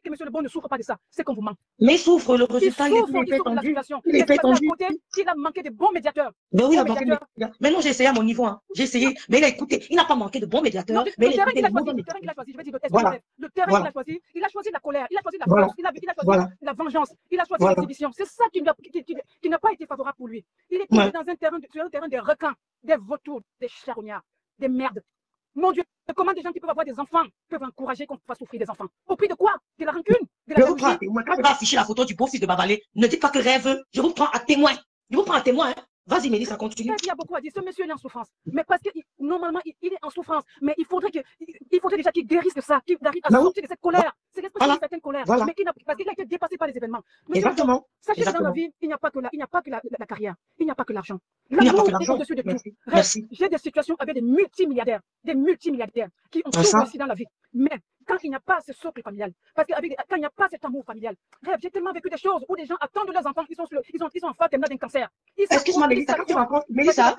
que monsieur le bon ne souffre pas de ça, c'est qu'on vous ment. Mais il souffre, le Il résultat, souffre, il est de la tendu. situation. Il est C'est parce tendu. qu'à côté, il a manqué de bons médiateurs. Ben oui, il a Bons manqué de médiateurs. médiateurs. Mais non, j'ai essayé à mon niveau. Hein. J'ai essayé, mais il a écouté. Il n'a pas manqué de bons Non, médiateurs, le mais il a terrain écouté qu'il a les choisi, mauvais le terrain qu'il a médiateurs. choisi, je vais dire, excusez-moi, Voilà, le terrain qu'il voilà, a choisi la colère, il a choisi la voilà, force, il a choisi voilà, la vengeance, il a choisi voilà. l'exhibition. C'est ça qui n'a pas été favorable pour lui. Il est Ouais. tombé dans un terrain, sur un terrain des requins, des vautours, des charognards, des merdes. Mon Dieu, comment des gens qui peuvent avoir des enfants peuvent encourager qu'on fasse souffrir des enfants? Au prix de quoi? De la rancune? De la Je vous prends à jalousie? témoin. Quand je vais afficher la photo du beau-fils de Babalé, ne dites pas que rêve. Je vous prends à témoin. Je vous prends à témoin. Hein. Vas-y, Mélissa, continue. Il y a beaucoup à dire. Ce monsieur est en souffrance. Mais parce que normalement, il est en souffrance. Mais il faudrait déjà qu'il guérisse de ça, qu'il arrive à Ben oui. sortir de cette colère. C'est l'expression Voilà, d'une certaine colère. voilà. Mais parce qu'il a été dépassé par les événements. Monsieur, Exactement. sachez que dans la Exactement. vie, il n'y a pas que la carrière. Il n'y a pas que l'argent. Il n'y a pas que L'amour est l'argent. au-dessus de tout. Merci. Merci. J'ai des situations avec des multimilliardaires qui ont Comme tout ça. réussi dans la vie. Mais quand il n'y a pas ce socle familial, parce que quand il n'y a pas cet amour familial, j'ai tellement vécu des choses où des gens attendent de leurs enfants, ils sont en phase terminale d'un cancer. Excuse-moi, Mélissa, quand tu rencontres, Mélissa,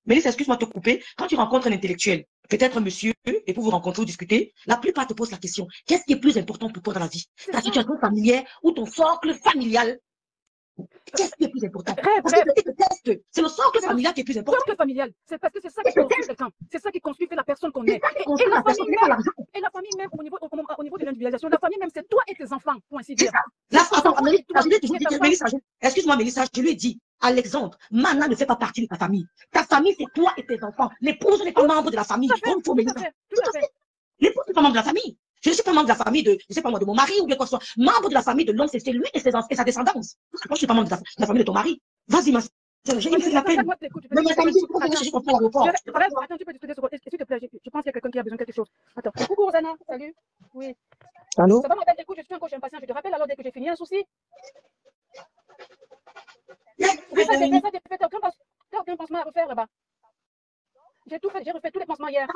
Mélissa, excuse-moi de te couper, quand tu rencontres un intellectuel, peut-être un monsieur, et pour vous rencontrer ou discuter, la plupart te posent la question, qu'est-ce qui est plus important pour toi dans la vie? Ta situation familière ou ton socle familial? Qu'est-ce qui est plus important? Parce que tu te testes. C'est le socle familial qui est plus important. Le socle familial, c'est parce que c'est ça qui construit quelqu'un. C'est ça qui construit la personne qu'on est. Et la famille même, au niveau de l'individualisation, la famille même, c'est toi et tes enfants, pour ainsi dire. Attends, Mélissa, excuse-moi, Mélissa, je lui ai dit, Alexandre, Mana ne fait pas partie de ta famille. Ta famille, c'est toi et tes enfants. L'épouse n'est pas membre de la famille. Tout à fait. L'épouse n'est pas membre de la famille. Je ne suis pas membre de la famille de, je sais pas moi, de mon mari ou bien quoi que ce soit. Membre de la famille de l'homme, c'est lui et ses enfants et sa descendance. Moi, je ne suis pas membre de la famille de ton mari. Vas-y, ma soeur, j'ai fait la peine. Mais ma famille, je comprends l'aéroport. Attends, tu peux discuter sur s'il te plaît, je pense qu'il y a quelqu'un qui a besoin de quelque chose. Attends. Coucou, Rosanna, salut. Oui. Allô? Ça va, ma belle, écoute, je suis un coach impatient. Je te rappelle alors dès que j'ai fini un souci. Oui, ça, t'as aucun pansement à refaire là-bas. J'ai tout fait, j'ai refait tous les pansements hier.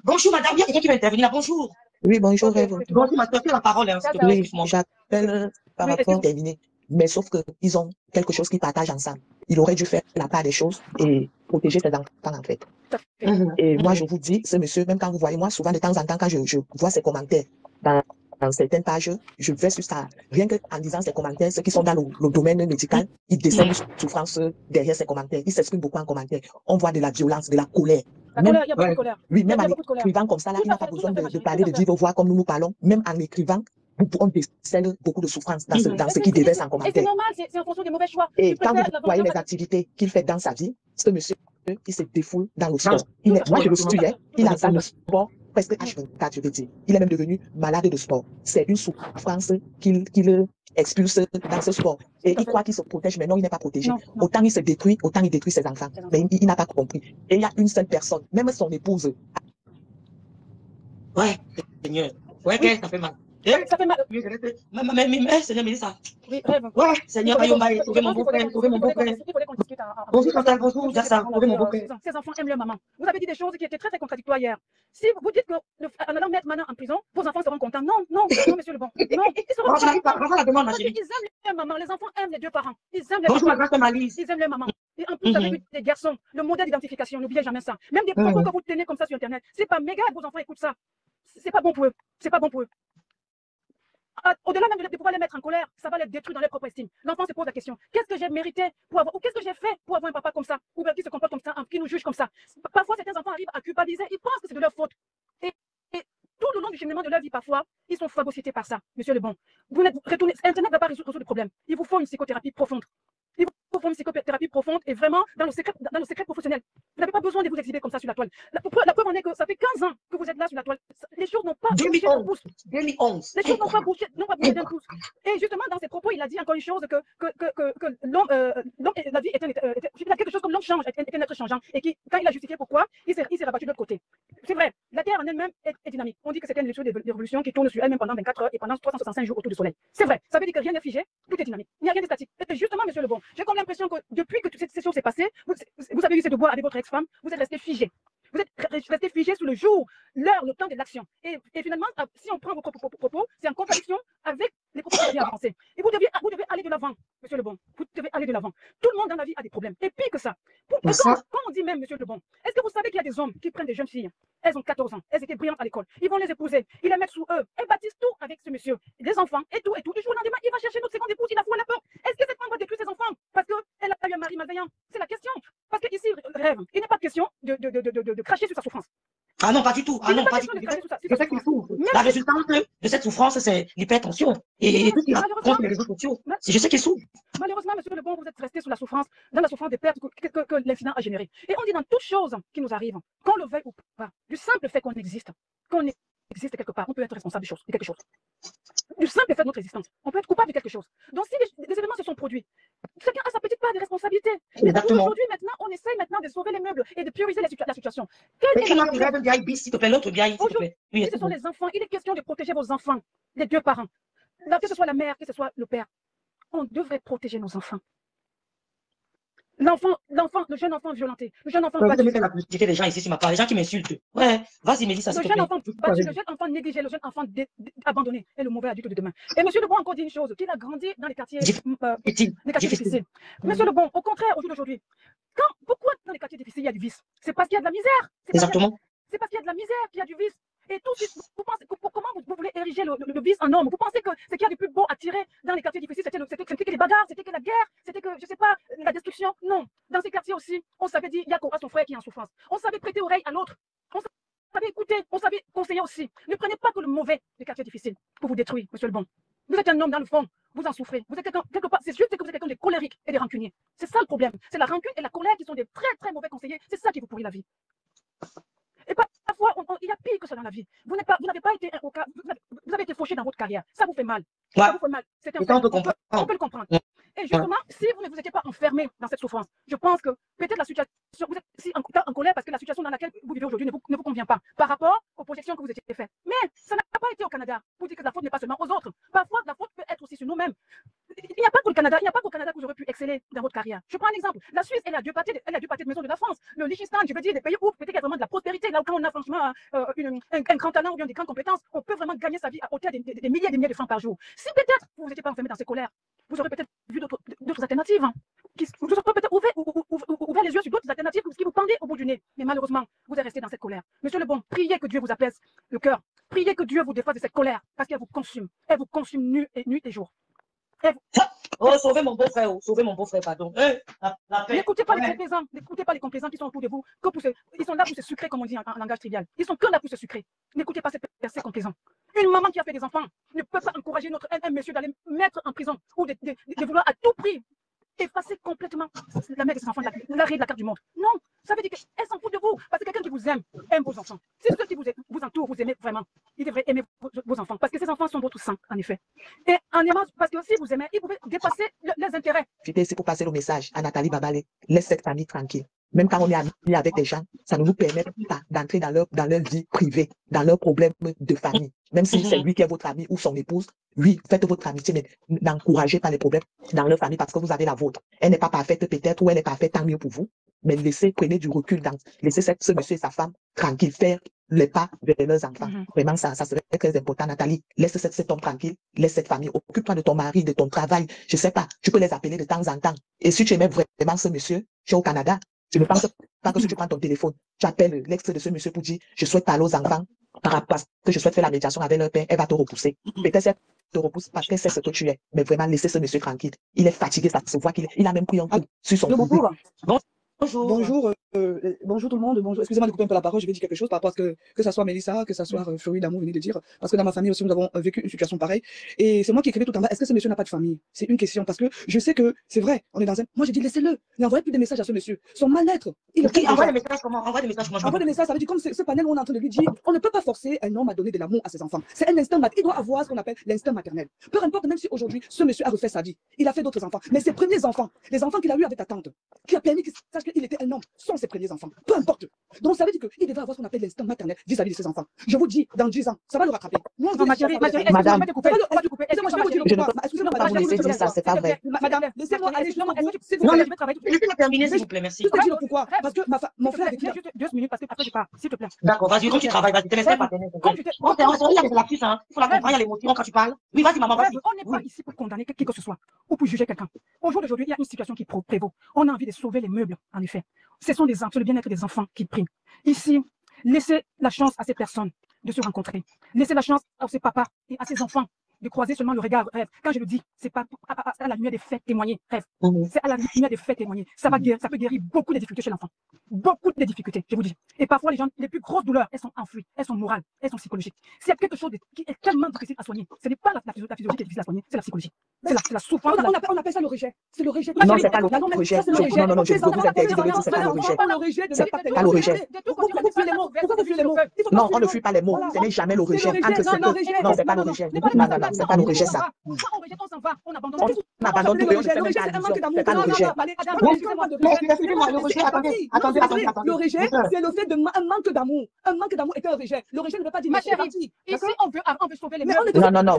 Bonjour, madame, il y a quelqu'un qui va intervenir. Bonjour. Oui, bonjour, Okay, Rêve. Bonjour, ma soeur, la parole. Hein, oui, j'appelle par rapport à terminer. Mais sauf qu'ils ont quelque chose qu'ils partagent ensemble. Il aurait dû faire la part des choses et protéger ses enfants, en fait. Et moi, je vous dis, ce monsieur, même quand vous voyez moi, souvent de temps en temps, quand je vois ses commentaires dans certaines pages, je vais sur ça. Rien qu'en lisant ses commentaires, ceux qui sont dans le domaine médical, ils décèlent une souffrance derrière ses commentaires. Ils s'expriment beaucoup en commentaire. On voit de la violence, de la colère. Il y a beaucoup de colère. Oui, même en écrivant comme ça, là, il n'a pas besoin de parler de vive voix comme nous parlons. Même en écrivant, on décèle beaucoup de souffrance dans ce qu'il déverse en commentaire. Et c'est normal, c'est en fonction des mauvais choix. Et quand vous voyez les activités qu'il fait dans sa vie, ce monsieur, il se défoule dans le sport. Moi, je le suis, il a le sport presque H24, je veux dire. Il est même devenu malade de sport. C'est une souffrance qu'il expulse dans ce sport. Et il croit qu'il se protège, mais non, il n'est pas protégé. Non. Autant il se détruit, autant il détruit ses enfants. Mais il n'a pas compris. Et il y a une seule personne, même son épouse. Ouais, Seigneur. Ouais, ça fait mal. Ça fait mal. Mais Seigneur Mélissa. Oui, Rêve. Ouais, Seigneur Ayomba, trouvez mon beau-frère, trouvez mon beau-frère. Bonjour Chantal, bonjour Jassa, trouvez mon beau-frère. Ces enfants aiment leur maman. Vous avez dit des choses qui étaient très très contradictoires hier. Si vous dites qu'en allant mettre Mana en prison, vos enfants seront contents. Non, monsieur le bon. Non, ils seront contents. Ils aiment leur maman. Les enfants aiment les deux parents. Ils aiment leur maman. Ils aiment leur maman. Et en plus, vous avez eu des garçons. Le modèle d'identification, n'oubliez jamais ça. Même des propos que vous tenez comme ça sur Internet. C'est pas méga que vos enfants écoutent ça. C'est pas bon pour eux. C'est pas bon pour eux. Au-delà même de pouvoir les mettre en colère, ça va les détruire dans leur propre estime. L'enfant se pose la question, qu'est-ce que j'ai mérité pour avoir, ou qu'est-ce que j'ai fait pour avoir un papa comme ça, ou qui se comporte comme ça, qui nous juge comme ça. Parfois, certains enfants arrivent à culpabiliser, ils pensent que c'est de leur faute. Et tout le long du cheminement de leur vie, parfois, ils sont phagocytés par ça, monsieur le bon. Internet ne va pas résoudre le problème. Il vous faut une psychothérapie profonde. Il vous faut une psychothérapie profonde et vraiment dans le secret professionnel. Vous n'avez pas besoin de vous exhiber comme ça sur la toile. La preuve en est que ça fait 15 ans que vous êtes là sur la toile. Les choses n'ont pas bougé d'un pouce. 2011. Les choses n'ont pas bougé d'un pouce. Et justement, dans ses propos, il a dit encore une chose que l'homme, la vie il a quelque chose comme l'homme change, est un être changeant. Et quand il a justifié pourquoi, il s'est rabattu de l'autre côté. C'est vrai, la Terre en elle-même est dynamique. On dit que c'est une révolution qui tourne sur elle-même pendant 24 heures et pendant 365 jours autour du soleil. C'est vrai, ça veut dire que rien n'est figé, tout est dynamique. Il n'y a rien de statique. Et justement, monsieur le bon, j'ai comme l'impression que depuis que cette session s'est passée, vous avez eu cette boire avec votre ex-femme, vous êtes resté figé. Vous êtes resté figé sur le jour, l'heure, le temps de l'action. Et finalement, si on prend vos propos, c'est en contradiction avec les propos que vous avez avancés. Et vous devez aller de l'avant, monsieur le bon. Vous devez aller de l'avant. Tout le monde dans la vie a des problèmes. Et pire que ça, quand on dit même, monsieur le bon, est-ce que vous savez qu'il y a des hommes qui prennent des jeunes filles? elles ont 14 ans, elles étaient brillantes à l'école. Ils vont les épouser, ils les mettent sous eux, elles bâtissent tout avec ce monsieur, des enfants et tout. Du jour au lendemain, il va chercher notre seconde épouse, il a fou à la porte. Est-ce que cette femme va détruire ses enfants parce qu'elle a eu un mari malveillant? C'est la question. Parce qu'ici, rêve, il n'est pas question de cracher sur sa souffrance. Ah non, pas du tout. Ah non, pas du tout. C'est ça qu'il faut. La résultante de cette souffrance, c'est l'hypertension. Et tout ce qui raconte les réseaux sociaux. Je sais qu'il souffre. Malheureusement, monsieur Lebon, vous êtes resté sous la souffrance, dans la souffrance des pertes que l'incident a générées. Et on dit dans toute chose qui nous arrive, qu'on le veuille ou pas, du simple fait qu'on existe quelque part, on peut être responsable de quelque chose. Du simple fait de notre existence, on peut être coupable de quelque chose. Donc si des événements se sont produits, chacun a sa petite part de responsabilité. Aujourd'hui, maintenant, on essaye maintenant de sauver les meubles et de prioriser la situation. Aujourd'hui, ce sont les enfants. Il est question de protéger vos enfants, les deux parents. Que ce soit la mère, que ce soit le père. On devrait protéger nos enfants. L'enfant, le jeune enfant violenté, le jeune enfant battu. La publicité des gens ici sur ma part, les gens qui m'insultent. Ouais, vas-y, Mélissa, s'il te plaît. Le jeune enfant battu, le jeune enfant négligé, le jeune enfant abandonné est le mauvais adulte de demain. Et monsieur Lebon encore dit une chose, qu'il a grandi dans les quartiers difficiles. Monsieur Lebon, au contraire, aujourd'hui, pourquoi dans les quartiers difficiles il y a du vice? C'est parce qu'il y a de la misère. Exactement. C'est parce qu'il y a de la misère qu'il y a du vice. Et tout de suite, vous pensez, comment vous voulez ériger le vice en norme? Vous pensez que ce qu'il y a de plus beau à tirer dans les quartiers difficiles, c'était que les bagarres, c'était que la guerre, c'était que, je sais pas, la destruction? Non. Dans ces quartiers aussi, on savait dire, il y a son frère qui est en souffrance. On savait prêter oreille à l'autre. On savait écouter, on savait conseiller aussi. Ne prenez pas que le mauvais des quartiers difficiles pour vous détruire, monsieur Lebon. Vous êtes un homme dans le fond, vous en souffrez. Vous êtes quelque part, c'est juste que vous êtes quelqu'un de colérique et de rancunier. C'est ça le problème. C'est la rancune et la colère qui sont des très très mauvais conseillers. C'est ça qui vous pourrit la vie. Et parfois, il y a pire que ça dans la vie. Vous n'avez pas été vous avez été fauché dans votre carrière. Ça vous fait mal. Ça vous fait mal. C'est un fait. On peut le comprendre. Et justement, si vous ne vous étiez pas enfermé dans cette souffrance, je pense que peut-être la situation, vous êtes si en colère parce que la situation dans laquelle vous vivez aujourd'hui ne vous convient pas par rapport aux projections que vous étiez faites. Mais ça n'a pas été au Canada pour dire que la faute n'est pas seulement aux autres. Parfois, la faute peut être aussi sur nous-mêmes. Il n'y a pas qu'au Canada, que vous aurez pu exceller dans votre carrière. Je prends un exemple. La Suisse, elle a deux pâtés de maison de la France. Le Liechtenstein, je veux dire, des pays où peut-être qu'il y a vraiment de la prospérité, là où quand on a franchement un grand talent ou bien des grandes compétences, on peut vraiment gagner sa vie à hauteur des milliers et des milliers de francs par jour. Si peut-être vous n'étiez pas enfermé dans ces colères, vous aurez peut-être vu d'autres alternatives. Vous aurez peut-être ouvert les yeux sur d'autres alternatives qui vous pendaient au bout du nez. Mais malheureusement, vous êtes resté dans cette colère. Monsieur Lebon, priez que Dieu vous apaise le cœur. Priez que Dieu vous défasse de cette colère parce qu'elle vous consume. Elle vous consume nuit et jour. Oh, sauvez mon beau-frère, pardon. N'écoutez pas les complaisants qui sont autour de vous. Ils sont là pour se sucrer, comme on dit en langage trivial. Ils sont que là pour se sucrer. N'écoutez pas ces complaisants. Une maman qui a fait des enfants ne peut pas encourager un monsieur d'aller mettre en prison ou de vouloir à tout prix effacer complètement la mère de ses enfants de la carte du monde. Non, ça veut dire qu'elle s'en fout de vous. Parce que quelqu'un qui vous aime vos enfants. Si ceux qui vous entourent vous aimez vraiment, ils devraient aimer vos enfants. Parce que ces enfants sont votre sang, en effet. Et en aimant, parce que si vous aimez, ils pouvaient dépasser leurs intérêts. J'étais ici pour passer le message à Nathalie Babale. Laisse cette famille tranquille. Même quand on est amis avec des gens, ça ne nous permet pas d'entrer dans leur vie privée, dans leurs problèmes de famille. Même si c'est lui qui est votre ami ou son épouse, oui, faites votre amitié, mais n'encouragez pas les problèmes dans leur famille parce que vous avez la vôtre. Elle n'est pas parfaite peut-être ou elle est parfaite, tant mieux pour vous. Mais prenez du recul, laissez ce monsieur et sa femme tranquille, faire les pas vers leurs enfants. Vraiment, ça serait très important. Nathalie, laisse cet homme tranquille, laisse cette famille, occupe-toi de ton mari, de ton travail. Je sais pas, tu peux les appeler de temps en temps. Et si tu aimais vraiment ce monsieur, tu es au Canada, je ne pense pas que si tu prends ton téléphone, tu appelles l'ex de ce monsieur pour dire, je souhaite parler aux enfants, parce que je souhaite faire la médiation avec leur père, elle va te repousser. Peut-être elle te repousse parce qu'elle sait ce que tu es. Mais vraiment, laissez ce monsieur tranquille. Il est fatigué, ça se voit qu'il a même pris un coup sur son Bonjour. Bonjour tout le monde. Bonjour. Excusez-moi de couper un peu la parole, je vais dire quelque chose par rapport à ce que ça soit Mélissa, que ça soit Floride D'amour venait de dire. Parce que dans ma famille aussi, nous avons vécu une situation pareille. Et c'est moi qui écrivais tout en bas. Est-ce que ce monsieur n'a pas de famille? C'est une question. Parce que je sais que c'est vrai, on est dans un. Moi, j'ai dit laissez-le. N'envoyez plus de messages à ce monsieur. Son mal-être. Envoie des messages comment? Envoie des messages comment? Envoie des messages, ça veut dire comme ce panel où on est en train de lui dire on ne peut pas forcer un homme à donner de l'amour à ses enfants. C'est un instinct maternel. Il doit avoir ce qu'on appelle l'instinct maternel. Peu importe, même si aujourd'hui, ce monsieur a refait sa vie. Il a fait d'autres enfants. Mais ses premiers enfants, les enfants qu'il a eu avec ta tante, qui a permis qu'il sache qu'il était un homme, sont ses premiers enfants. Peu importe. Donc ça veut dire qu'il devrait avoir ce qu'on appelle l'instinct maternel vis-à-vis de ses enfants. Je vous dis, dans 10 ans, ça va le rattraper. Madame, excusez-moi, madame, vous laissez dire ça, c'est pas vrai. Madame, laissez-moi aller, laissez-moi terminer, s'il vous plaît, merci. Pourquoi? Parce que mon frère est juste 2 minutes parce que après je pars, s'il te plaît. D'accord, vas-y, donc tu travailles, vas-y, te laisse pas partenaire. Il y a des lapsus, hein. Il faut la comprendre, il y a l'émotion quand tu parles. Oui, vas-y, maman, vas-y. On n'est pas ici pour condamner qui que ce soit ou pour juger quelqu'un. Aujourd'hui, il y a une situation qui prévaut. On a envie de sauver les meubles, en effet. Ce sont le bien-être des enfants qui priment. Ici, Laissez la chance à ces personnes de se rencontrer. Laissez la chance à ces papas et à ces enfants de croiser seulement le regard rêve. Quand je le dis, c'est pas à la lumière des faits témoignés, rêve. C'est à la lumière des faits témoignés. Ça peut guérir beaucoup de difficultés chez l'enfant. Beaucoup de difficultés, je vous dis. Et parfois, les plus grosses douleurs, elles sont enfouies, elles sont morales, elles sont psychologiques. S'il y a quelque chose qui est tellement difficile à soigner, ce n'est pas la physiologie qui est difficile à soigner, c'est la psychologie. C'est la souffrance. On appelle ça le rejet. C'est le rejet. Non, c'est pas le rejet. Non, je vous interdis de le dire, c'est pas le rejet. C'est pas le rejet. Pourquoi vous fuyez les mots? Non, on ne fuit pas les mots. Ce n'est jamais le rejet. Non, c'est pas le rejet. Non, c'est pas le rejet, ça. On rejette, on s'en va, on abandonne. On abandonne tout, c'est pas le rejet. Le rejet, c'est le fait d'un manque d'amour. Un manque d'amour est un rejet. Le rejet ne veut pas dire ma chérie, ici on veut sauver les meubles. Non.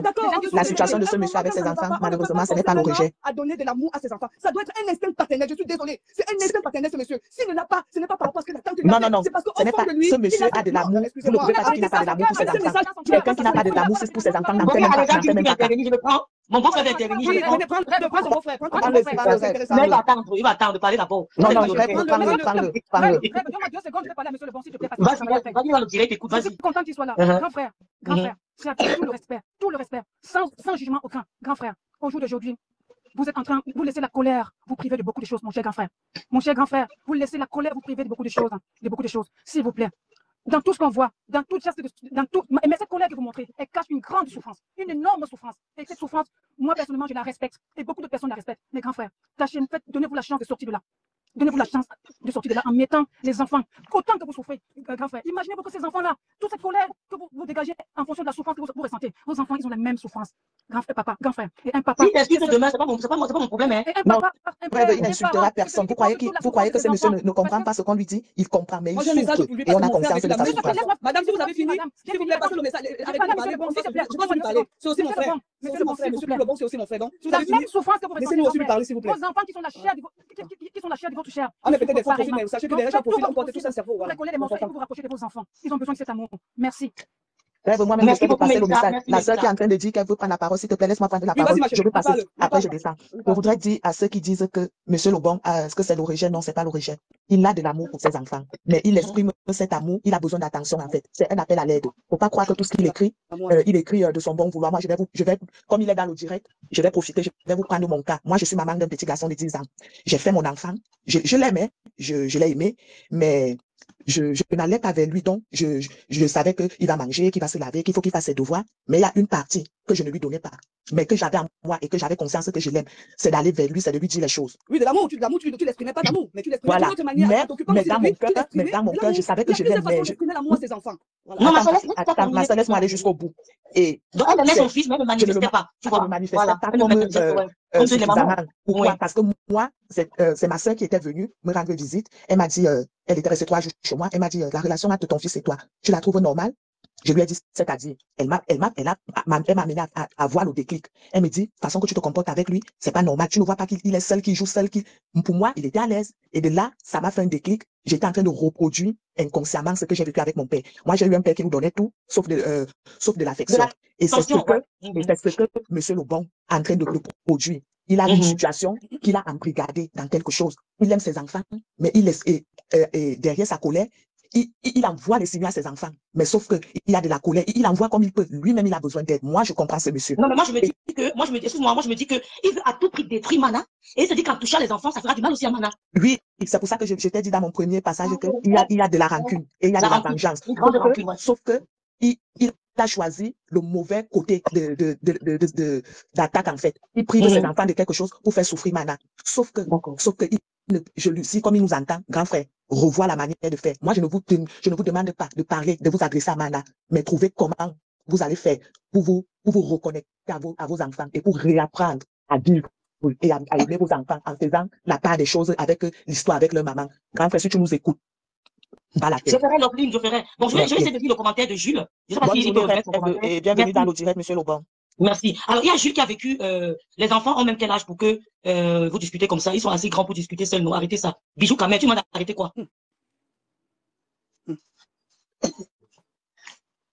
La situation de ce monsieur avec ses enfants, malheureusement, ce n'est pas le rejet. À donner de l'amour à ses enfants. Ça doit être un instinct paternel. Je suis désolée. C'est un instinct paternel, ce monsieur. S'il ne l'a pas, ce n'est pas par rapport à ce que la tante lui a fait. Non. C'est parce Ce n'est pas. Ce monsieur a de l'amour. Vous ne pouvez pas dire qu'il n'a pas de l'amour pour ses enfants. Quelqu'un qui n'a pas de l'amour pour ses enfants n'en fait même pas. Mon beau-frère va intervenir. Prends son beau-frère. Il va attendre de parler d'abord. Non, Donne-moi 2 secondes, je vais parler à monsieur le bon, s'il te plaît. Vas-y, dans le direct, écoute, Je suis vas-y. content qu'il soit là. Grand frère, c'est avec tout le respect, sans jugement aucun. Grand frère, au jour d'aujourd'hui, vous êtes en train, vous laissez la colère vous priver de beaucoup de choses, mon cher grand frère. Mon cher grand frère, vous laissez la colère vous priver de beaucoup de choses, s'il vous plaît. Dans tout ce qu'on voit, dans tout, mais cette colère que vous montrez, elle cache une grande souffrance, une énorme souffrance. Et cette souffrance, moi personnellement, je la respecte. Et beaucoup de personnes la respectent. Mais grand frère, donnez-vous la chance de sortir de là. Donnez-vous la chance de sortir de là en mettant les enfants, autant que vous souffrez, grand frère. Imaginez-vous que ces enfants-là, toute cette colère que vous dégagez en fonction de la souffrance que vous ressentez, vos enfants, ils ont la même souffrance. Grand frère, papa, grand frère. Et un papa. Si t'excuses demain, c'est pas mon problème, hein. Non, il n'insultera personne. Vous croyez que ce monsieur ne comprend pas ce qu'on lui dit? Il comprend, mais il souffre. Et on a conscience de sa souffrance. Madame, si vous avez fini, s'il vous plaît, passez le message. Je dois lui parler. C'est aussi mon frère. C'est aussi mon frère. Monsieur le bon, c'est aussi mon frère. Donc, si vous avez fini, laissez-nous aussi lui parler, s'il vous plaît. Vos enfants qui sont la chair de votre chair. On est peut-être des faux profils, mais sachez que derrière chaque profil, on porte tous un cerveau. Vous récoltez les morceaux et vous vous rapprochez de vos enfants. Ils ont besoin de cet amour. Merci. Moi-même, je peux passer le message. La sœur qui est en train de dire qu'elle veut prendre la parole, s'il te plaît, laisse-moi prendre la parole. Je veux passer. Après, je descends. Je voudrais dire à ceux qui disent que Monsieur Lobong, est-ce que c'est l'origine? Non, c'est pas l'origine. Il a de l'amour pour ses enfants, mais il exprime cet amour. Il a besoin d'attention, en fait. C'est un appel à l'aide. Faut pas croire que tout ce qu'il écrit, il écrit de son bon vouloir. Moi, je vais, comme il est dans le direct, je vais profiter, je vais vous prendre mon cas. Moi, je suis maman d'un petit garçon de 10 ans. J'ai fait mon enfant. Je l'aimais. Je l'ai aimé, mais je n'allais pas vers lui, donc je savais qu'il va manger, qu'il va se laver, qu'il faut qu'il fasse ses devoirs, mais il y a une partie que je ne lui donnais pas, mais que j'avais en moi et que j'avais conscience que je l'aime, c'est d'aller vers lui, c'est de lui dire les choses. Oui, de l'amour, tu l'exprimais pas d'amour, mais tu l'exprimais d'une autre manière. Mais dans mon cœur, je savais que je l'aime. Il y a plusieurs façons d'exprimer l'amour à ses enfants. Non, ma soeur, laisse-moi aller jusqu'au bout. Et donc, elle aimait son fils, mais elle ne manifestait pas. Tu vois, ne manifestait pas suffisamment. Pourquoi? Parce que moi, c'est ma soeur qui était venue me rendre visite. Elle m'a dit, elle était restée 3 jours chez moi. Elle m'a dit, la relation entre ton fils et toi, tu la trouves normale? Je lui ai dit, c'est-à-dire, elle m'a amené à voir le déclic. Elle me dit, façon que tu te comportes avec lui, c'est pas normal. Tu ne vois pas qu'il est seul, qu'il joue seul. Pour moi, il était à l'aise. Et de là, ça m'a fait un déclic. J'étais en train de reproduire inconsciemment ce que j'ai vécu avec mon père. Moi, j'ai eu un père qui nous donnait tout, sauf de l'affection. Et c'est ce que Monsieur Lobong est en train de produire. Il a une situation qu'il a embrigadée dans quelque chose. Il aime ses enfants, mais derrière sa colère, il envoie les signaux à ses enfants. Mais sauf qu'il a de la colère, il envoie comme il peut. Lui-même, il a besoin d'aide. Moi, je comprends ce monsieur. Non, mais moi, je me dis que il veut à tout prix détruire Mana. Et il se dit qu'en touchant les enfants, ça fera du mal aussi à Mana. Oui, c'est pour ça que je t'ai dit dans mon premier passage qu'il y a de la rancune et il y a de la vengeance. Sauf que il a choisi le mauvais côté d'attaque, en fait. Il prie de ses enfants de quelque chose pour faire souffrir Mana. Sauf que je lui dis, comme il nous entend, grand frère, revois la manière de faire. Moi, je ne vous demande pas de parler, de vous adresser à Mana, mais trouvez comment vous allez faire pour vous reconnecter à vos enfants et pour réapprendre à vivre et à aimer vos enfants en faisant la part des choses avec l'histoire, avec leur maman. Grand frère, si tu nous écoutes, pas la tête. Je ferai l'offline, je ferai. Bon, je vais essayer de lire le commentaire de Jules. Je sais pas s'il peut remettre son commentaire. Et bienvenue dans le direct, Monsieur Lobong. Merci. Alors, il y a Jules qui a vécu, les enfants ont même quel âge pour que vous discutez comme ça? Ils sont assez grands pour discuter seuls, non? Arrêtez ça. Bijou Kamel, tu m'as arrêté quoi?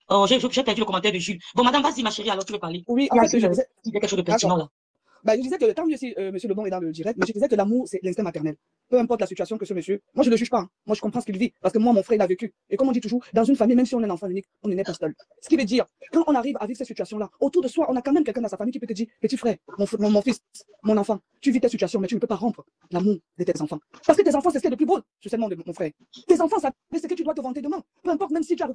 Oh, j'ai perdu le commentaire de Jules. Bon, madame, vas-y, ma chérie, alors tu veux parler. Oui, en fait, il y a quelque chose de pertinent là. Je disais que tant mieux si Monsieur Lebon est dans le direct, mais je disais que l'amour, c'est l'instinct maternel. peu importe la situation que ce monsieur, moi je ne le juge pas, hein. Moi je comprends ce qu'il vit, parce que moi mon frère il a vécu. Et comme on dit toujours, dans une famille, même si on est un enfant unique, on n'est pas seul. Ce qui veut dire, quand on arrive à vivre cette situation-là, autour de soi, on a quand même quelqu'un dans sa famille qui peut te dire, petit frère, mon fils, mon enfant, tu vis ta situation, mais tu ne peux pas rompre l'amour de tes enfants. Parce que tes enfants, c'est ce qui est le plus beau, sur ce monde, mon frère. Tes enfants, ça c'est ce que tu dois te vanter demain. Peu importe, même si tu as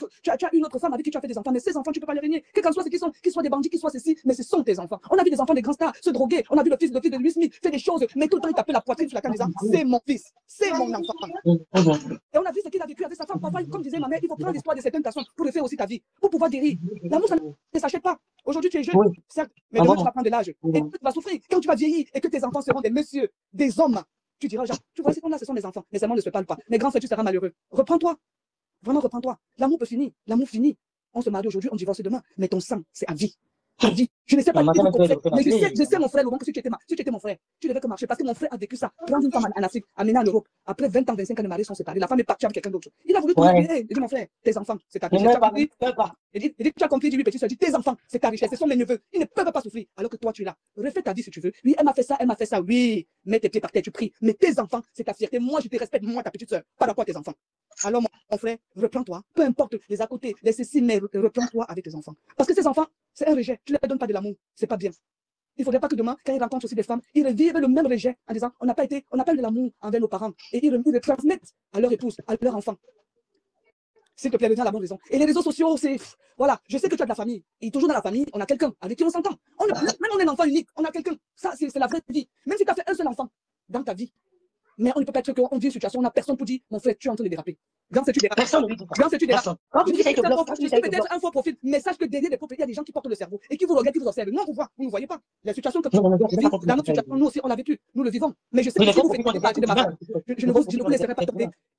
une autre femme avec qui tu as fait des enfants, mais ces enfants, tu ne peux pas les régner. Quel qu'en soit ce qu'ils soient des bandits, qu'ils soient ceci, mais ce sont tes enfants. On a vu des enfants des grands stars se droguer, on a vu le fils de Will Smith faire des choses, mais tout le temps il tapait la poitrine sur la canne disant, c'est mon fils, c'est mon enfant. Et on a vu ce qu'il a vécu avec sa femme. Parfois, comme disait ma mère, il faut prendre l'histoire de certaines personnes pour refaire aussi ta vie, pour pouvoir guérir. L'amour, ça ne s'achète pas. Aujourd'hui, tu es jeune, certes, mais demain, tu vas prendre de l'âge. Et tu vas souffrir. Quand tu vas vieillir et que tes enfants seront des messieurs, des hommes, tu diras, genre, tu vois, ces hommes-là, ce sont des enfants. Les amants ne se parlent pas. Mais grand frère, tu seras malheureux. Reprends-toi. Vraiment, reprends-toi. L'amour peut finir. L'amour finit. On se marie aujourd'hui, on divorce demain. Mais ton sang, c'est à vie. À vie. Je ne sais pas qui vous conseille, mais je sais, mon frère Laurent, que si tu étais mon frère, tu devais que marcher. Parce que mon frère a vécu ça. Prendre une femme en Afrique, amener en Europe. Après 20 ans, 25 ans de mariage sont séparés. La femme est partie avec quelqu'un d'autre. Il a voulu tout oublier. Il dit, mon frère, tes enfants, c'est ta richesse. Il dit, tu as compris, lui, petit, il dit, tes enfants, c'est ta richesse. Ce sont mes neveux. Ils ne peuvent pas souffrir. Alors que toi, tu es là. Refais ta vie si tu veux. Oui, elle m'a fait ça, elle m'a fait ça. Oui, mets tes pieds par terre, tu pries. Mais tes enfants, c'est ta fierté. Moi, je te respecte, moi, ta petite soeur. Par rapport à tes enfants. Alors, mon frère, reprends-toi. Peu importe les à côté, les ceci, mais reprends-toi avec tes enfants. Parce que ces enfants, c'est un rejet. Tu ne leur donnes pas de l'amour. C'est pas bien. Il ne faudrait pas que demain, quand ils rencontrent aussi des femmes, ils revivent le même rejet en disant on n'a pas eu de l'amour envers nos parents. Et ils le transmettent à leur épouse, à leur enfant. S'il te plaît, reviens à la bonne raison. Et les réseaux sociaux, c'est. Voilà, je sais que tu as de la famille. Et toujours dans la famille, on a quelqu'un avec qui on s'entend. Même on est un enfant unique, on a quelqu'un. Ça, c'est la vraie vie. Même si tu as fait un seul enfant dans ta vie. Mais on ne peut pas être qu'on vit une situation, on n'a personne pour dire mon frère, tu es en train de déraper. Grand frère, tu dérapes. Personne ne dit pas. Grand frère, tu dérapes. Quand tu dis ça, il te bloque. Je suis peut-être un faux profil, mais sache que derrière les profils, il y a des gens qui portent le cerveau et qui vous regardent, qui vous observent. Nous, on vous voit, vous ne voyez pas. La situation que dans notre situation, nous aussi, on l'a vécu. Nous le vivons. Mais je sais que si vous faites partie de ma famille, je ne vous laisserai pas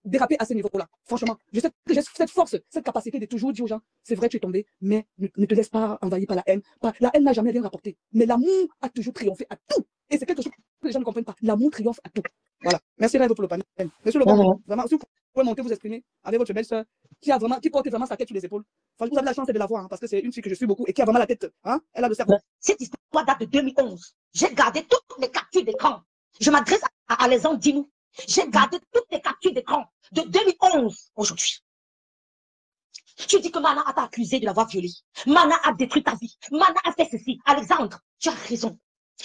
déraper à ce niveau-là. Franchement, je sais que j'ai cette force, cette capacité de toujours dire aux gens, c'est vrai, tu es tombé, mais ne te laisse pas envahir par la haine. La haine n'a jamais rien rapporté. Mais l'amour a toujours triomphé à tout. Et c'est quelque chose que les gens ne comprennent pas. L'amour triomphe à tout. Voilà. Merci Rêve pour le panel. Monsieur Laurent, vraiment, si vous pouvez monter, vous exprimer avec votre belle-sœur qui porte vraiment sa tête sur les épaules. Enfin, vous avez la chance de la voir, hein, parce que c'est une fille que je suis beaucoup et qui a vraiment la tête. Hein, elle a le cerveau. Cette histoire date de 2011. J'ai gardé toutes les captures d'écran. Je m'adresse à Alexandre Dinou. J'ai gardé toutes les captures d'écran de 2011 aujourd'hui. Tu dis que Mana a accusé de l'avoir violée. Mana a détruit ta vie. Mana a fait ceci. Alexandre, tu as raison.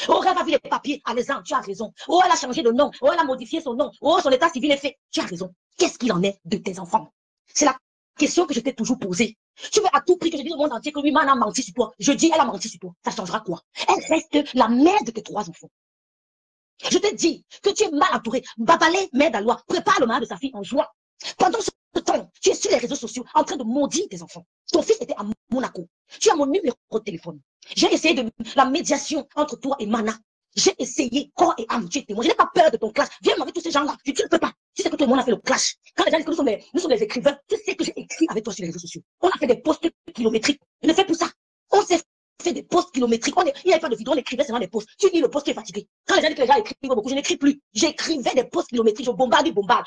Oh, elle a vu les papiers. Alexandre, tu as raison. Oh, elle a changé de nom. Oh, elle a modifié son nom. Oh, son état civil est fait. Tu as raison. Qu'est-ce qu'il en est de tes enfants? C'est la question que je t'ai toujours posée. Tu veux à tout prix que je dise au monde entier que oui, Mana a menti sur toi. Je dis, elle a menti sur toi. Ça changera quoi? Elle reste la mère de tes 3 enfants. Je te dis que tu es mal entouré. Babalé, mère d'Alois, prépare le mariage de sa fille en juin. Pendant ce temps, tu es sur les réseaux sociaux en train de maudire tes enfants. Ton fils était à Monaco. Tu as mon numéro de téléphone. J'ai essayé de la médiation entre toi et Mana. J'ai essayé corps et âme. Tu es témoin. Je n'ai pas peur de ton clash. Viens avec tous ces gens-là. Tu ne peux pas. Tu sais que tout le monde a fait le clash. Quand les gens disent que nous sommes des écrivains, tu sais que j'ai écrit avec toi sur les réseaux sociaux. On a fait des posts kilométriques. Je ne fais plus ça. On s'est fait des posts kilométriques. Il n'y avait pas de vidéo, on écrivait seulement des posts. Tu lis le post, tu es fatigué. Quand les gens disent que les gens écrivent beaucoup, je n'écris plus. J'écrivais des posts kilométriques. Je bombarde.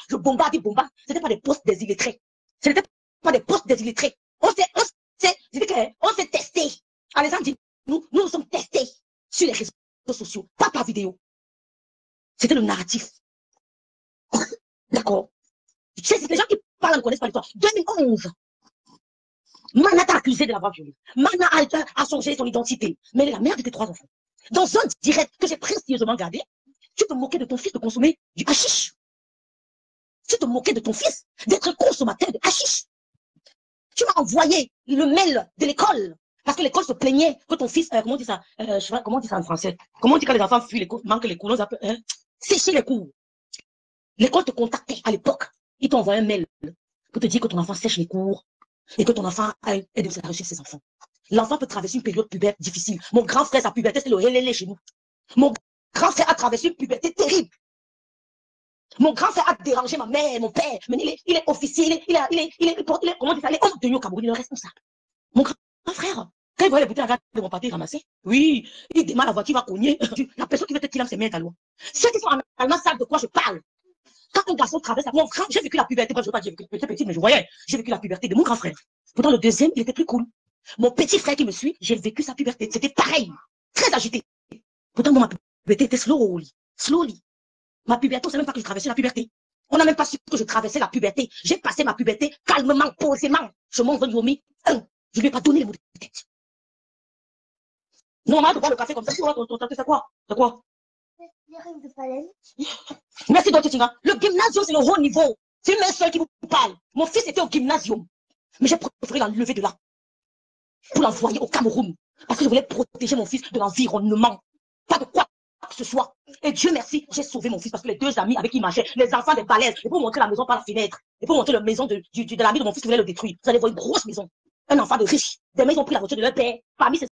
Je bombarde. Ce n'était pas des posts des illettrés. Ce n'était pas des posts des illettrés. On s'est testé. Alexandre dit, nous sommes testés sur les réseaux sociaux, pas par vidéo. C'était le narratif. D'accord. Tu sais, les gens qui parlent ne connaissent pas l'histoire. 2011. Mana t'a accusé de l'avoir violée. Mana a changé son identité. Mais elle est la mère de tes 3 enfants. Dans un direct que j'ai précieusement gardé, tu te moquais de ton fils de consommer du hashish. Tu te moquais de ton fils d'être consommateur de hashish. Tu m'as envoyé le mail de l'école. Parce que l'école se plaignait que ton fils, comment on dit ça, je sais pas, comment on dit ça en français? Comment on dit quand les enfants fuient les cours, manquent les cours, on appelle, sécher les cours. L'école te contactait à l'époque. Ils t'ont envoyé un mail pour te dire que ton enfant sèche les cours et que ton enfant aide à réussir ses enfants. L'enfant peut traverser une période pubertaire difficile. Mon grand frère, sa puberté, c'est le relélé chez nous. Mon grand frère a traversé une puberté terrible. Mon grand frère a dérangé ma mère, mon père. Mais il est officier, il est comment dire ça, il est homme de au Cameroun, il est responsable. Mon grand frère, quand il voit les bouteilles de mon pâté ramassées, oui, il démarre la voiture, il va cogner. La personne qui veut te tirer, c'est mère à loi. Ceux qui sont en Allemagne savent de quoi je parle. Quand un garçon traverse, mon grand, j'ai vécu la puberté, je ne veux pas dire que j'étais petite, mais je voyais, j'ai vécu la puberté de mon grand frère. Pourtant, le deuxième, il était plus cool. Mon petit frère qui me suit, j'ai vécu sa puberté. C'était pareil, très agité. Pourtant, moi, ma puberté était slowly. Ma puberté, on ne sait même pas que je traversais la puberté. On n'a même pas su que je traversais la puberté. J'ai passé ma puberté calmement, posément. Je m'en vais Yomi. Je ne lui ai pas donné les mots de tête. Non, on a de boire le café comme ça. C'est quoi? C'est quoi? Merci, Dr. Tinga. Le gymnasium, c'est le haut niveau. C'est une mère seule qui vous parle. Mon fils était au gymnasium. Mais j'ai préféré l'enlever de là pour l'envoyer au Cameroun. Parce que je voulais protéger mon fils de l'environnement. Pas de quoi que ce soit. Et Dieu merci, j'ai sauvé mon fils parce que les deux amis avec qui il marchait, les enfants des balaises, et pour montrer la maison par la fenêtre, et pour montrer la maison de l'ami de mon fils qui voulait le détruire. Vous allez voir une grosse maison. Un enfant de riche. Des maisons ont pris la voiture de leur père. Parmi ces